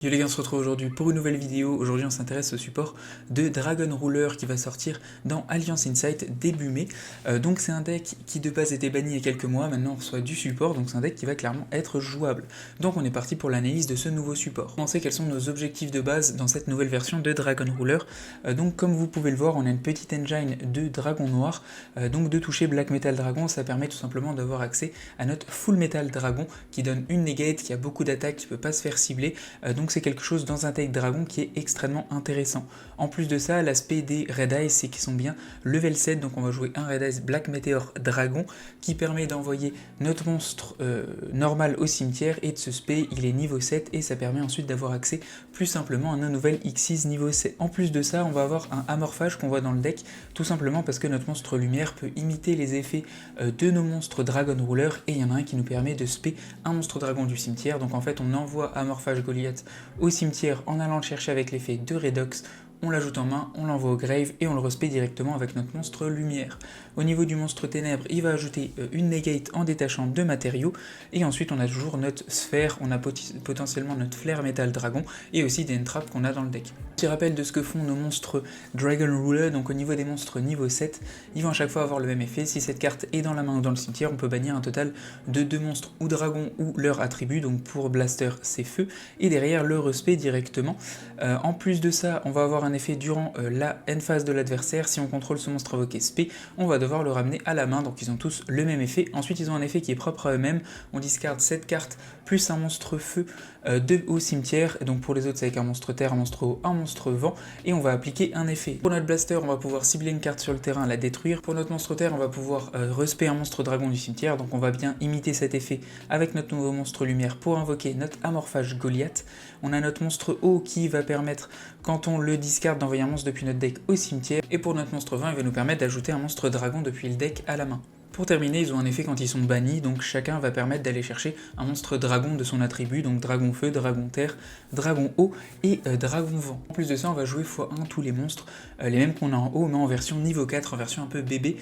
Yo les gars, on se retrouve aujourd'hui pour une nouvelle vidéo. Aujourd'hui on s'intéresse au support de Dragon Ruler qui va sortir dans Alliance Insight début mai. Donc c'est un deck qui de base était banni il y a quelques mois, maintenant on reçoit du support, donc c'est un deck qui va clairement être jouable. Donc on est parti pour l'analyse de ce nouveau support. On sait quels sont nos objectifs de base dans cette nouvelle version de Dragon Ruler. Donc comme vous pouvez le voir, on a une petite engine de dragon noir. Donc de toucher Black Metal Dragon, ça permet tout simplement d'avoir accès à notre Full Metal Dragon qui donne une negate, qui a beaucoup d'attaques, qui ne peut pas se faire cibler. Donc c'est quelque chose dans un deck dragon qui est extrêmement intéressant. En plus de ça, l'aspect des Red Eyes, c'est qu'ils sont bien level 7, donc on va jouer un Red Eyes Black Meteor Dragon qui permet d'envoyer notre monstre normal au cimetière, et de ce spé il est niveau 7 et ça permet ensuite d'avoir accès plus simplement à un nouvel X6 niveau 7. En plus de ça, on va avoir un amorphage qu'on voit dans le deck, tout simplement parce que notre monstre lumière peut imiter les effets de nos monstres Dragon Ruler, et il y en a un qui nous permet de spé un monstre dragon du cimetière. Donc en fait on envoie amorphage Goliath au cimetière en allant le chercher avec l'effet de Redox, on l'ajoute en main, on l'envoie au grave et on le respect directement avec notre monstre lumière. Au niveau du monstre ténèbres, il va ajouter une negate en détachant deux matériaux, et ensuite on a toujours notre sphère, on a potentiellement notre flare métal dragon et aussi des entraps qu'on a dans le deck. Petit rappel de ce que font nos monstres Dragon Ruler. Donc au niveau des monstres niveau 7, ils vont à chaque fois avoir le même effet. Si cette carte est dans la main ou dans le cimetière, on peut bannir un total de 2 monstres ou dragons ou leur attribut. Donc pour Blaster c'est feu, et derrière le respect directement. En plus de ça, on va avoir un effet durant la end phase de l'adversaire. Si on contrôle ce monstre invoqué spé, on va devoir le ramener à la main, donc ils ont tous le même effet. Ensuite ils ont un effet qui est propre à eux-mêmes, on discarde cette carte plus un monstre feu au cimetière, et donc pour les autres c'est avec un monstre terre, un monstre eau, un monstre vent, et on va appliquer un effet. Pour notre blaster, on va pouvoir cibler une carte sur le terrain, la détruire. Pour notre monstre terre, on va pouvoir respect un monstre dragon du cimetière, donc on va bien imiter cet effet avec notre nouveau monstre lumière pour invoquer notre amorphage Goliath. On a notre monstre eau qui va permettre, quand on le discard, d'envoyer un monstre depuis notre deck au cimetière, et pour notre monstre vent, il va nous permettre d'ajouter un monstre dragon depuis le deck à la main. Pour terminer, ils ont un effet quand ils sont bannis, donc chacun va permettre d'aller chercher un monstre dragon de son attribut, donc dragon feu, dragon terre, dragon eau et dragon vent. En plus de ça, on va jouer x1 tous les monstres, les mêmes qu'on a en haut, mais en version niveau 4, en version un peu bébé,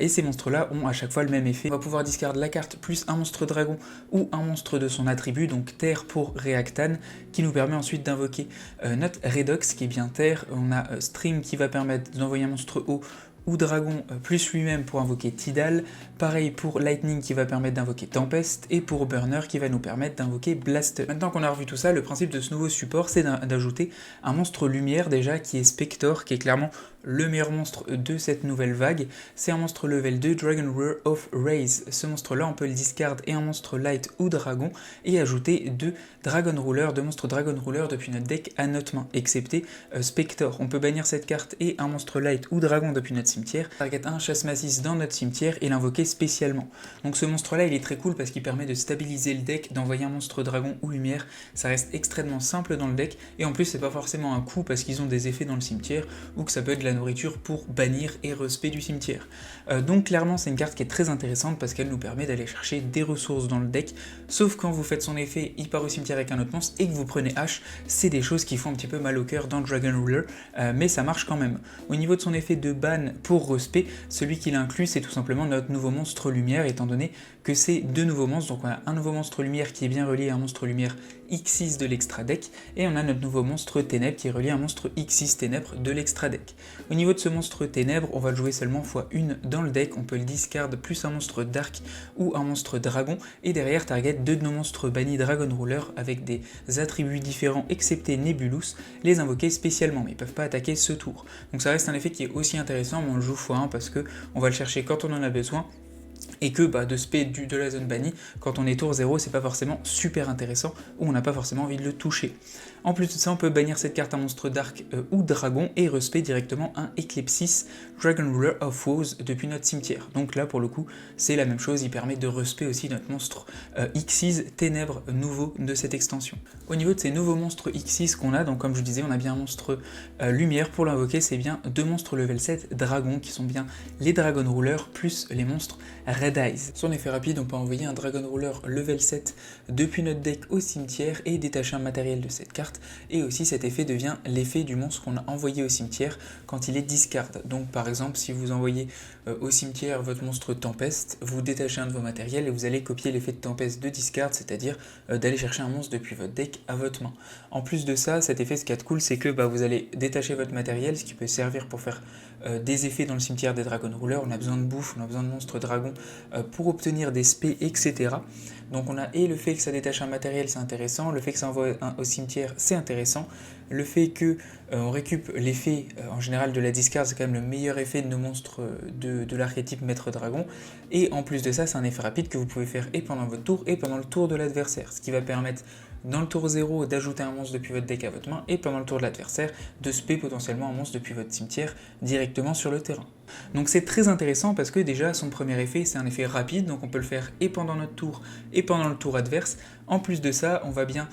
et ces monstres-là ont à chaque fois le même effet. On va pouvoir discard la carte plus un monstre dragon ou un monstre de son attribut, donc terre pour Reactan, qui nous permet ensuite d'invoquer notre Redox, qui est bien terre. On a Stream qui va permettre d'envoyer un monstre eau ou dragon plus lui-même pour invoquer Tidal, pareil pour Lightning qui va permettre d'invoquer Tempest, et pour Burner qui va nous permettre d'invoquer Blaster. Maintenant qu'on a revu tout ça, le principe de ce nouveau support c'est d'ajouter un monstre lumière déjà qui est Spector, qui est clairement le meilleur monstre de cette nouvelle vague. C'est un monstre level 2, Dragon Ruler of Rays. Ce monstre là on peut le discard et un monstre light ou dragon, et ajouter deux Dragon Ruler, deux monstres Dragon Ruler depuis notre deck à notre main, excepté Spector. On peut bannir cette carte et un monstre light ou dragon depuis notre cimetière, target un chasse massif dans notre cimetière et l'invoquer spécialement. Donc ce monstre là il est très cool parce qu'il permet de stabiliser le deck, d'envoyer un monstre dragon ou lumière. Ça reste extrêmement simple dans le deck, et en plus c'est pas forcément un coup parce qu'ils ont des effets dans le cimetière, ou que ça peut être de la nourriture pour bannir et respect du cimetière. Donc clairement c'est une carte qui est très intéressante parce qu'elle nous permet d'aller chercher des ressources dans le deck, sauf quand vous faites son effet, il part au cimetière avec un autre monstre et que vous prenez H, c'est des choses qui font un petit peu mal au cœur dans Dragon Ruler, mais ça marche quand même. Au niveau de son effet de ban pour respect, celui qui l'inclut c'est tout simplement notre nouveau monstre lumière, étant donné que c'est deux nouveaux monstres. Donc on a un nouveau monstre lumière qui est bien relié à un monstre lumière X6 de l'extra deck, et on a notre nouveau monstre ténèbres qui est relié à un monstre X6 ténèbres de l'extra deck. Au niveau de ce monstre ténèbres, on va le jouer seulement x1 dans le deck, on peut le discard plus un monstre dark ou un monstre dragon, et derrière target deux de nos monstres bannis Dragon Ruler avec des attributs différents excepté Nebulous, les invoquer spécialement, mais ils peuvent pas attaquer ce tour. Donc ça reste un effet qui est aussi intéressant, mais on le joue x1 parce que on va le chercher quand on en a besoin, et que de spé de la zone bannie, quand on est tour 0, c'est pas forcément super intéressant, ou on n'a pas forcément envie de le toucher. En plus de ça, on peut bannir cette carte un monstre dark ou dragon, et respect directement un Eclipsis Dragon Ruler of Woes depuis notre cimetière. Donc là pour le coup c'est la même chose, il permet de respect aussi notre monstre X6 ténèbres nouveau de cette extension. Au niveau de ces nouveaux monstres X6 qu'on a, donc comme je disais on a bien un monstre lumière, pour l'invoquer c'est bien deux monstres level 7 dragons qui sont bien les Dragon Ruler plus les monstres Red Eyes. Son effet rapide, on peut envoyer un Dragon Ruler level 7 depuis notre deck au cimetière et détacher un matériel de cette carte, et aussi cet effet devient l'effet du monstre qu'on a envoyé au cimetière quand il est discard. Donc par exemple, si vous envoyez au cimetière votre monstre Tempest, vous détachez un de vos matériels et vous allez copier l'effet de Tempest de discard, c'est-à-dire d'aller chercher un monstre depuis votre deck à votre main. En plus de ça, cet effet, ce qu'il y a de cool, c'est que vous allez détacher votre matériel, ce qui peut servir pour faire des effets dans le cimetière des Dragon Rulers. On a besoin de bouffe, on a besoin de monstres dragons pour obtenir des spés, etc. Donc on a et le fait que ça détache un matériel, c'est intéressant, le fait que ça envoie au cimetière, c'est intéressant, le fait que on récup l'effet en général de la discard, c'est quand même le meilleur effet de nos monstres de l'archétype maître dragon, et en plus de ça, c'est un effet rapide que vous pouvez faire et pendant votre tour et pendant le tour de l'adversaire, ce qui va permettre dans le tour 0 d'ajouter un monstre depuis votre deck à votre main, et pendant le tour de l'adversaire de spé potentiellement un monstre depuis votre cimetière directement sur le terrain. Donc c'est très intéressant parce que déjà son premier effet c'est un effet rapide, donc on peut le faire et pendant notre tour et pendant le tour adverse. En plus de ça, on va bien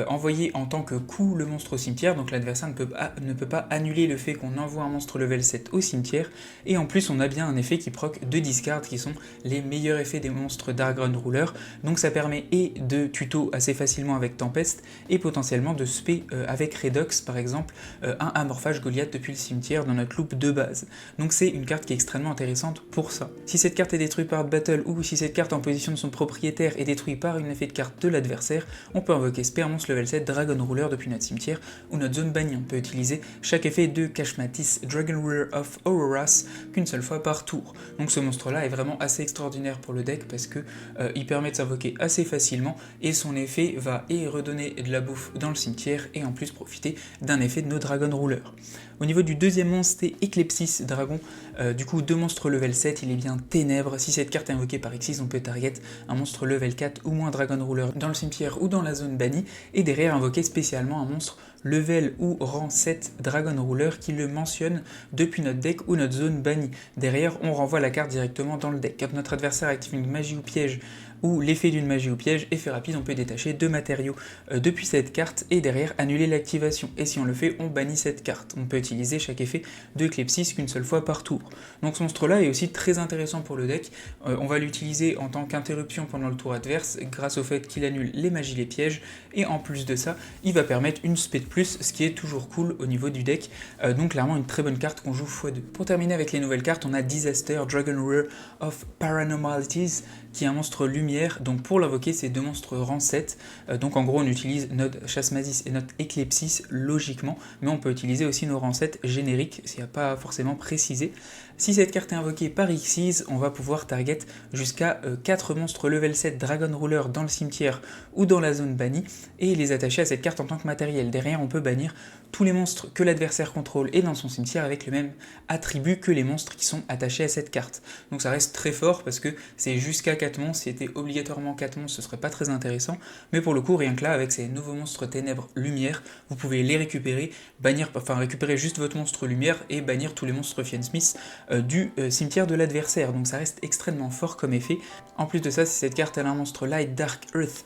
envoyer en tant que coup le monstre au cimetière, donc l'adversaire ne peut pas annuler le fait qu'on envoie un monstre level 7 au cimetière, et en plus on a bien un effet qui proc de discard qui sont les meilleurs effets des monstres Dragon Ruler, donc ça permet et de tuto assez facilement avec Tempest et potentiellement de spé avec Redox par exemple un Amorphage Goliath depuis le cimetière dans notre loop de base. Donc c'est une carte qui est extrêmement intéressante pour ça. Si cette carte est détruite par battle ou si cette carte en position de son propriétaire est détruite par une effet de carte de l'adversaire, on peut invoquer spé un monstre level 7 Dragon Ruler depuis notre cimetière ou notre zone bannie. On peut utiliser chaque effet de Kashmatis Dragon Ruler of Auroras qu'une seule fois par tour. Donc ce monstre là est vraiment assez extraordinaire pour le deck parce que il permet de s'invoquer assez facilement et son effet va et redonner de la bouffe dans le cimetière et en plus profiter d'un effet de nos Dragon Ruler. Au niveau du deuxième monstre, c'est Eclepsis Dragon, du coup 2 monstres level 7, il est bien Ténèbres. Si cette carte est invoquée par Xyz, on peut target un monstre level 4 ou moins Dragon Ruler dans le cimetière ou dans la zone bannie, et derrière invoquer spécialement un monstre level ou rang 7 Dragon Ruler qui le mentionne depuis notre deck ou notre zone bannie. Derrière, on renvoie la carte directement dans le deck. Quand notre adversaire active une magie ou piège ou l'effet d'une magie ou piège, effet rapide, on peut détacher 2 matériaux depuis cette carte et derrière annuler l'activation. Et si on le fait, on bannit cette carte. On peut utiliser chaque effet de Eclepsis qu'une seule fois par tour. Donc ce monstre-là est aussi très intéressant pour le deck. On va l'utiliser en tant qu'interruption pendant le tour adverse grâce au fait qu'il annule les magies, les pièges, et en plus de ça, il va permettre une spé de plus, ce qui est toujours cool au niveau du deck. Donc clairement une très bonne carte qu'on joue x2. Pour terminer avec les nouvelles cartes, on a Disaster Dragon Ruler of Paranormalities, qui est un monstre lumière. Donc pour l'invoquer, c'est 2 monstres rang 7. Donc en gros, on utilise notre Chasmasis et notre Eclepsis logiquement, mais on peut utiliser aussi nos rangs 7 génériques, s'il n'y a pas forcément précisé. Si cette carte est invoquée par Xyz, on va pouvoir target jusqu'à 4 monstres level 7 Dragon Ruler dans le cimetière ou dans la zone bannie et les attacher à cette carte en tant que matériel. Derrière, on peut bannir tous les monstres que l'adversaire contrôle et dans son cimetière avec le même attribut que les monstres qui sont attachés à cette carte. Donc ça reste très fort parce que c'est jusqu'à 4 monstres. Si c'était obligatoirement 4 monstres, ce serait pas très intéressant. Mais pour le coup, rien que là, avec ces nouveaux monstres ténèbres lumière, vous pouvez les récupérer, récupérer juste votre monstre lumière et bannir tous les monstres Fiendsmith du cimetière de l'adversaire. Donc ça reste extrêmement fort comme effet. En plus de ça, si cette carte elle a un monstre Light Dark Earth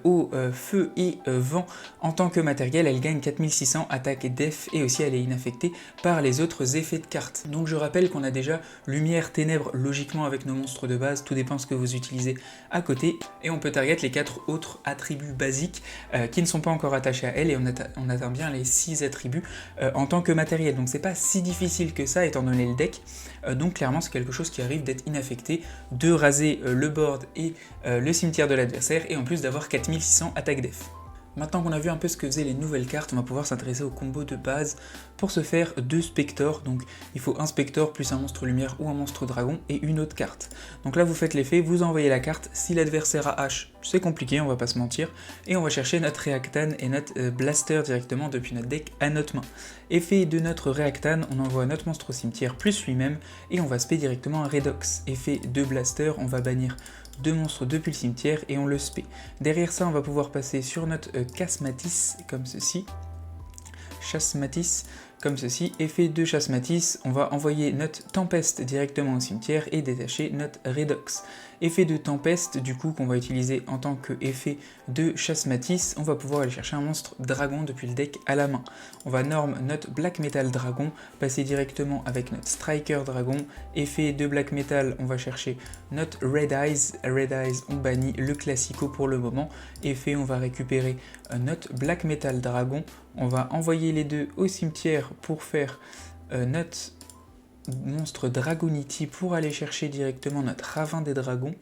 au feu et vent en tant que matériel, elle gagne 4600 attaque et def et aussi elle est inaffectée par les autres effets de carte. Donc je rappelle qu'on a déjà lumière, ténèbres logiquement avec nos monstres de base, tout dépend ce que vous utilisez à côté, et on peut target les 4 autres attributs basiques qui ne sont pas encore attachés à elle, et on atteint bien les 6 attributs en tant que matériel. Donc c'est pas si difficile que ça étant donné le deck. Donc clairement c'est quelque chose qui arrive d'être inaffecté, de raser le board et le cimetière de l'adversaire, et en plus d'avoir 4600 attaque def. Maintenant qu'on a vu un peu ce que faisaient les nouvelles cartes, on va pouvoir s'intéresser au combo de base. Pour ce faire, 2 Spectors, donc il faut un Spector plus un monstre lumière ou un monstre dragon et une autre carte. Donc là vous faites l'effet, vous envoyez la carte, si l'adversaire a H, c'est compliqué, on va pas se mentir, et on va chercher notre Réactan et notre Blaster directement depuis notre deck à notre main. Effet de notre Réactan, on envoie notre monstre au cimetière plus lui-même, et on va spé directement un Redox. Effet de Blaster, on va bannir 2 monstres depuis le cimetière et on le spé. Derrière ça, on va pouvoir passer sur notre Chasmatis, comme ceci. Chasmatis, comme ceci. Effet de chasse-matisse, on va envoyer notre tempeste directement au cimetière et détacher notre redox. Effet de tempeste, du coup, qu'on va utiliser en tant qu'effet de chasse-matisse, on va pouvoir aller chercher un monstre dragon depuis le deck à la main. On va norm notre black metal dragon, passer directement avec notre striker dragon. Effet de black metal, on va chercher notre red eyes. Red eyes, on bannit le classico pour le moment. Effet, on va récupérer notre black metal dragon. On va envoyer les deux au cimetière pour faire notre monstre Dragonity pour aller chercher directement notre ravin des dragons.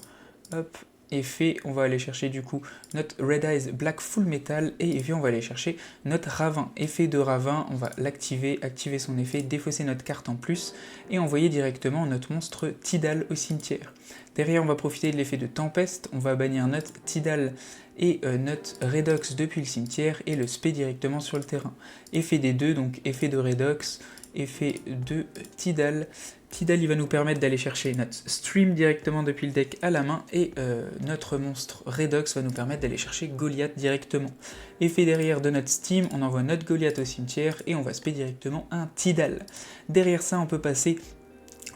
Hop, effet, on va aller chercher du coup notre Red Eyes Black Full Metal et effet, on va aller chercher notre ravin. Effet de ravin, on va l'activer, activer son effet, défausser notre carte en plus et envoyer directement notre monstre Tidal au cimetière. Derrière, on va profiter de l'effet de tempeste, on va bannir notre Tidal et notre Redox depuis le cimetière et le spé directement sur le terrain. Effet des deux, donc effet de Redox, effet de Tidal. Tidal, il va nous permettre d'aller chercher notre stream directement depuis le deck à la main et notre monstre Redox va nous permettre d'aller chercher Goliath directement. Effet derrière de notre Steam, on envoie notre Goliath au cimetière et on va spé directement un Tidal. Derrière ça, on peut passer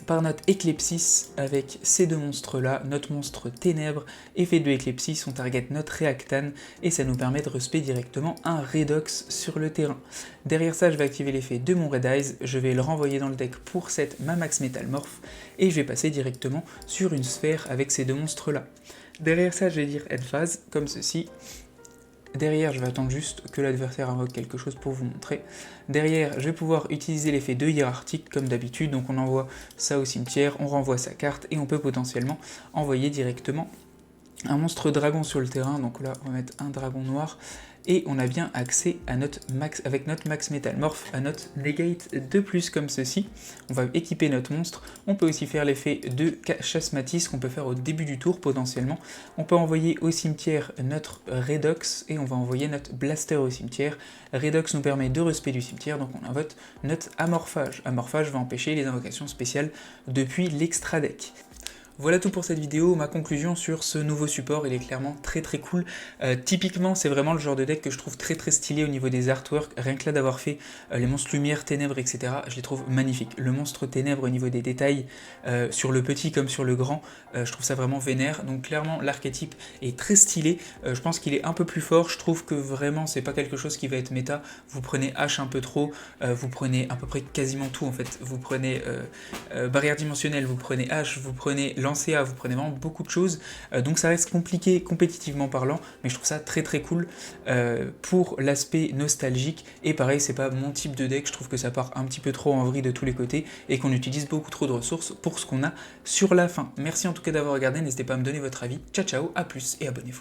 par notre Éclipsis avec ces deux monstres là, notre monstre Ténèbres, effet de Éclipsis, on target notre Réactane et ça nous permet de respect directement un Redox sur le terrain. Derrière ça, je vais activer l'effet de mon Red Eyes, je vais le renvoyer dans le deck pour cette Mamax Metalmorph et je vais passer directement sur une sphère avec ces deux monstres là. Derrière ça, je vais dire End Phase comme ceci. Derrière, je vais attendre juste que l'adversaire invoque quelque chose pour vous montrer. Derrière, je vais pouvoir utiliser l'effet de hiérarchique comme d'habitude. Donc on envoie ça au cimetière, on renvoie sa carte et on peut potentiellement envoyer directement un monstre dragon sur le terrain. Donc là, on va mettre un dragon noir. Et on a bien accès à notre max, avec notre max Metalmorph, à notre negate de plus comme ceci. On va équiper notre monstre. On peut aussi faire l'effet de chasse-matisse qu'on peut faire au début du tour potentiellement. On peut envoyer au cimetière notre Redox et on va envoyer notre Blaster au cimetière. Redox nous permet de respect du cimetière, donc on invoque notre Amorphage. Amorphage va empêcher les invocations spéciales depuis l'extra deck. Voilà tout pour cette vidéo, ma conclusion sur ce nouveau support, il est clairement très cool. Typiquement, c'est vraiment le genre de deck que je trouve très stylé au niveau des artworks, rien que là d'avoir fait les monstres lumière, ténèbres, etc. Je les trouve magnifiques. Le monstre ténèbres au niveau des détails, sur le petit comme sur le grand, je trouve ça vraiment vénère. Donc clairement, l'archétype est très stylé, je pense qu'il est un peu plus fort, je trouve que vraiment c'est pas quelque chose qui va être méta. Vous prenez H un peu trop, vous prenez à peu près quasiment tout en fait. Vous prenez barrière dimensionnelle, vous prenez H, vous prenez lancer A, vous prenez vraiment beaucoup de choses, donc ça reste compliqué compétitivement parlant, mais je trouve ça très cool pour l'aspect nostalgique, et pareil, c'est pas mon type de deck, je trouve que ça part un petit peu trop en vrille de tous les côtés, et qu'on utilise beaucoup trop de ressources pour ce qu'on a sur la fin. Merci en tout cas d'avoir regardé, n'hésitez pas à me donner votre avis, ciao, à plus, et abonnez-vous.